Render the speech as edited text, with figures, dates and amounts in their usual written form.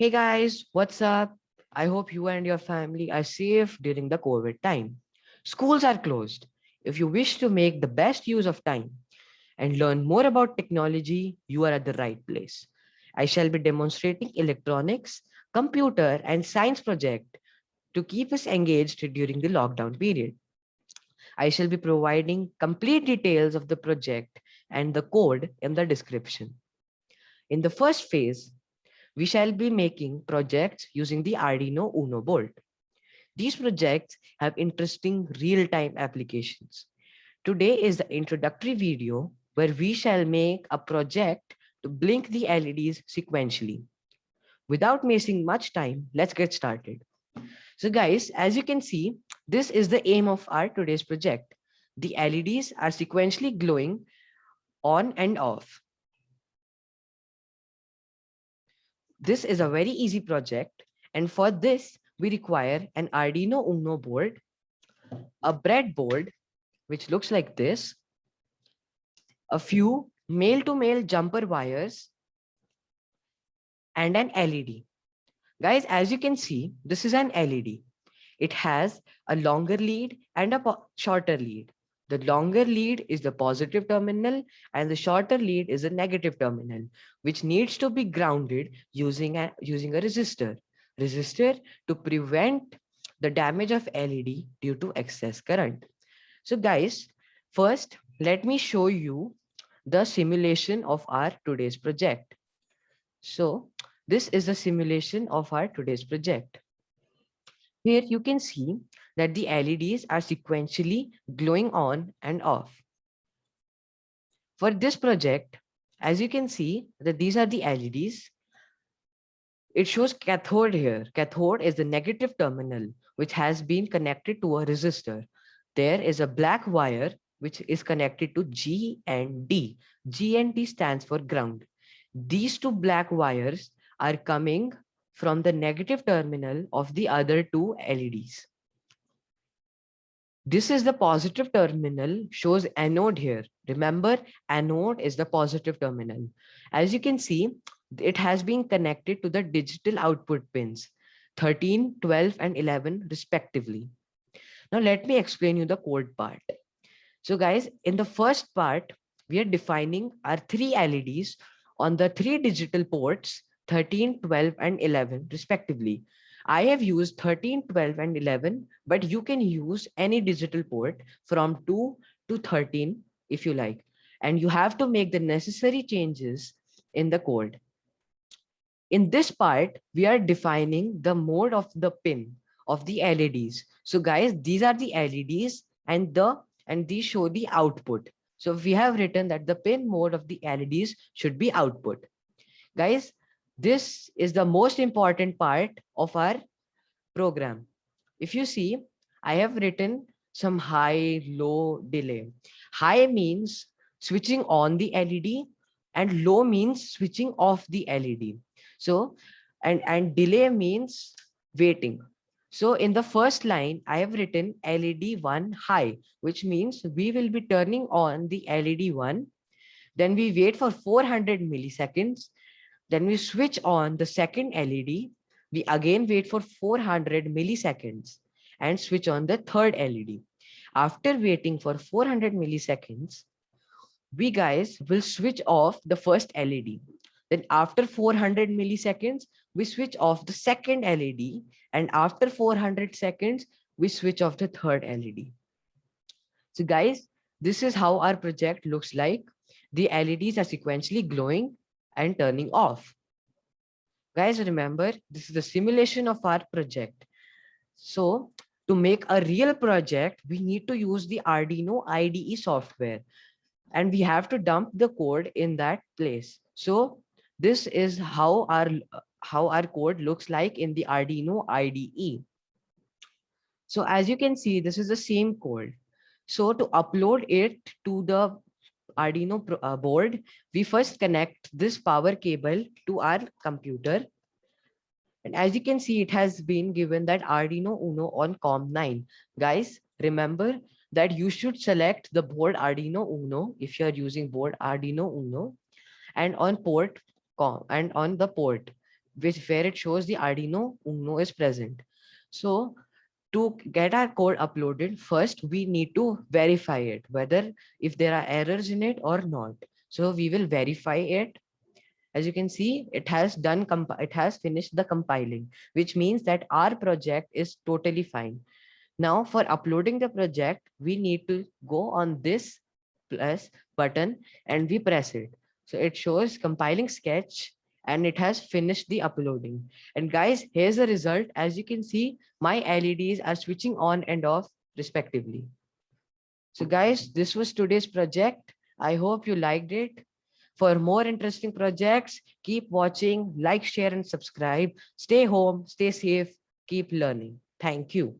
Hey guys, what's up? I hope you and your family are safe during the COVID time. Schools are closed. If you wish to make the best use of time and learn more about technology, you are at the right place. I shall be demonstrating electronics, computer, and science project to keep us engaged during the lockdown period. I shall be providing complete details of the project and the code in the description. In the first phase, we shall be making projects using the Arduino Uno board. These projects have interesting real-time applications. Today is the introductory video where we shall make a project to blink the LEDs sequentially. Without wasting much time, let's get started. So guys, as you can see, this is the aim of our today's project. The LEDs are sequentially glowing on and off. This is a very easy project, and for this, we require an Arduino Uno board, a breadboard, which looks like this, a few male-to-male jumper wires, and an LED. Guys, as you can see, this is an LED. It has a longer lead and a shorter lead. The longer lead is the positive terminal and the shorter lead is a negative terminal, which needs to be grounded using a resistor. Resistor to prevent the damage of LED due to excess current. So guys, first, let me show you the simulation of our today's project. So this is the simulation of our today's project. Here you can see that the LEDs are sequentially glowing on and off. For this project, as you can see that these are the LEDs. It shows cathode here. Cathode is the negative terminal which has been connected to a resistor. There is a black wire which is connected to G and D. G and D stands for ground. These two black wires are coming from the negative terminal of the other two LEDs. This is the positive terminal, shows anode here. Remember, anode is the positive terminal. As you can see, it has been connected to the digital output pins 13, 12, and 11 respectively. Now let me explain you the code part. So guys, in the first part, we are defining our three LEDs on the three digital ports 13, 12, and 11 respectively. I have used 13, 12, and 11, but you can use any digital port from 2 to 13 if you like. And you have to make the necessary changes in the code. In this part, we are defining the mode of the pin of the LEDs. So guys, these are the LEDs and these show the output. So we have written that the pin mode of the LEDs should be output. Guys, this is the most important part of our program. If you see, I have written some high, low delay. High means switching on the LED and low means switching off the LED. So, and delay means waiting. So in the first line, I have written LED 1 high, which means we will be turning on the LED 1. Then we wait for 400 milliseconds. Then we switch on the second LED. We again wait for 400 milliseconds and switch on the third LED. After waiting for 400 milliseconds, we guys will switch off the first LED. Then after 400 milliseconds, we switch off the second LED. And after 400 seconds, we switch off the third LED. So guys, this is how our project looks like. The LEDs are sequentially glowing and turning off. Guys, remember, this is the simulation of our project. So to make a real project, we need to use the Arduino IDE software and we have to dump the code in that place. So this is how our code looks like in the Arduino IDE. So as you can see, this is the same code. So to upload it to the Arduino board, we first connect this power cable to our computer. And as you can see, it has been given that Arduino Uno on COM9. Guys, remember that you should select the board Arduino Uno if you are using board Arduino Uno and on port COM and on the port. where it shows the Arduino Uno is present. So to get our code uploaded, first we need to verify it, whether if there are errors in it or not. So we will verify it. As you can see, it has finished the compiling, which means that our project is totally fine. Now for uploading the project, we need to go on this plus button and we press it. So it shows compiling sketch and it has finished the uploading. And guys, here's the result. As you can see, my LEDs are switching on and off respectively. So guys, this was today's project. I hope you liked it. For more interesting projects, keep watching, like, share, and subscribe. Stay home, stay safe, keep learning. Thank you.